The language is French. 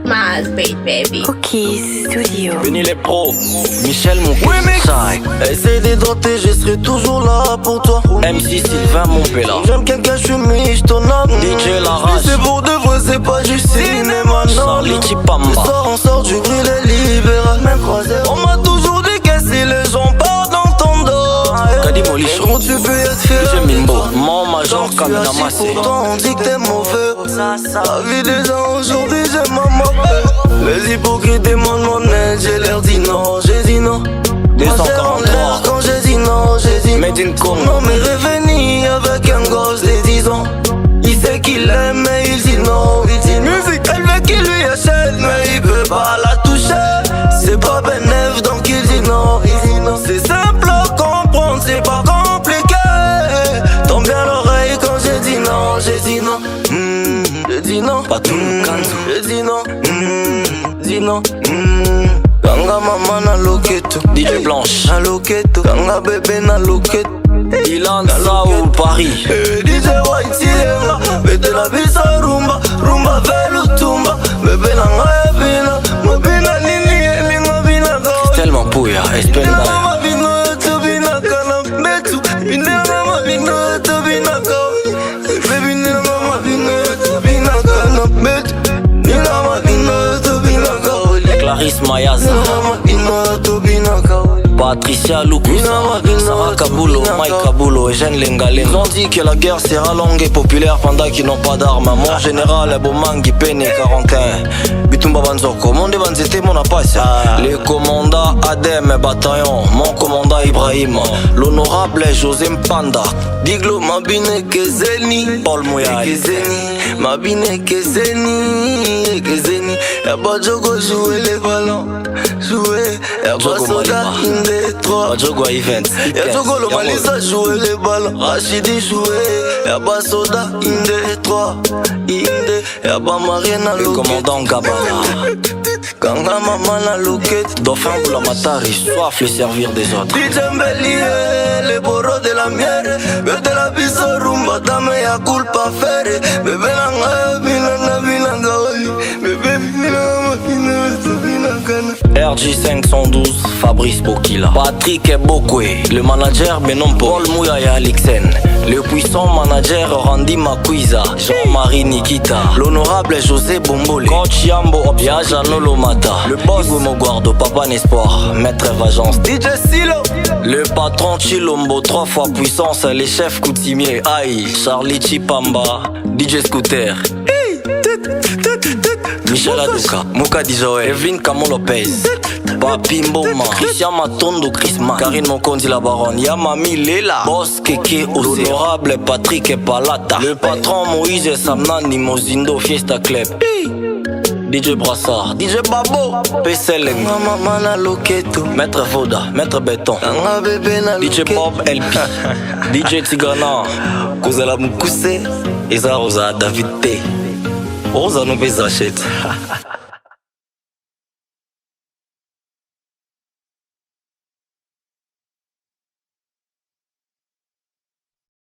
Maz beat baby. Cookies Studio. Béni les pros, Michel mon Remix. Essaye d'hydrater, je serai toujours là pour toi. MC Sylvain mon pela. J'aime quelqu'un, je suis miche, ton âme. DJ La Rage. C'est pour de vrai, c'est pas du cinéma, non. Charlie Le Chipamba. soir, on sort du grill et libéral. Même croisé. On m'a toujours dit que si les gens partent dans ton dos. Kadi Molicho. Gros, tu peux être fier. DJ Mimbo. Mon major Kamina Massé. Pourtant, on dit que t'es mauvais. La vie des gens aujourd'hui, j'ai ma mauvais. Les hypocrites demandent mon aide, j'ai l'air dit non, j'ai dit non. 243. Quand j'ai dit non, j'ai dit Made in Congo. non, mais revenu avec un gosse de 10 ans. Il sait qu'il aime, mais il dit non, il dit musique. Elle veut qu'il lui achète, mais il peut pas la toucher. C'est pas bénéf, donc il dit non, il dit non. C'est simple à comprendre, c'est pas compliqué. Tombe bien l'oreille quand j'ai dit non, j'ai dit non. J'ai dit non, Pas tout le canto. j'ai dit non, dis non. Kanga mama na loketo, DJ Blanche. na loketo. Kanga bébé na loketo. Dylan Sao Paris. DJ White Silema, bete la bisa rumba, rumba velu tumba. Bébé na ngaya bina, mabina nini elinga bina go. Tellement pouya, Espenda. Mama bino eto bina kana betu, bina mama bino eto bina go. Baby nina mama bino eto bina kana betu, nina mama bino eto bina go. Clarisse Mayaza. Mama bino eto bina go. Patricia Lukusa, Sarah Kabulo, Mike Kabulo et Jeanne Lengalé. Ils ont dit que la guerre sera longue et populaire pendant qu'ils n'ont pas d'armes. Mon général Bomangi Pene 41 Bitumba Banzoko, mon Banzete mon apace. Les commandants Adem Bataillon, mon commandant Ibrahim. L'honorable José Mpanda. Diglo mabine kezeni, Paul Mouyal. Kezeni, mabine kezeni, kezeni. Y'a Jogo jouer les ballons, jouer. Y'a Jogo Soda Maliba. in Detroit. Jogo Event. Y'a Jogo le Malisa jouer les ballons, Rachidi jouer. Y'a Soda in Detroit, Y'a Mariana Le Loket. commandant Gabana. Kanga mama na Loket. Dauphin Boulamatari, soif le servir des autres. DJ Mbelier, les boros de la mière. Bébé la biso rumba, dame ya culpa fere. Bébé la ngaya bina na bina gaoli. Bébé bina bina bina kana. RG 512, Fabrice Bokila. Patrick Bokwe, le manager Benon Paul Mouya et Alixen. Le puissant manager Randy Makuiza, Jean-Marie Nikita. L'honorable José Bombole, coach Yambo Obia Janolo Mata. Le boss Mogwardo, Papa Nespoir, Maître Vagence. DJ Silo, Le patron Chilombo, 3 fois puissance. Les chefs coutumiers, Aïe, Charlie Chipamba, DJ Scooter. Michel Aduka, Mouka Dijoe, Evelyn Camo Lopez, Papi Mboma, Christian Matondo, Chrisma, Karine Mokondi la baronne, Yamami Lela, Boss Keke, l'honorable Patrick Palata, le patron Moïse Samnani Mozindo, Fiesta Club, DJ Brassard, DJ Babo, PCLM, mama na Loketo. Maître Voda, Maître Béton, Kanga bébé na DJ Loketo. Bob LP, DJ Tigana, Kozala Mukuse, Eza Rosa David T. Rosa no bezachete.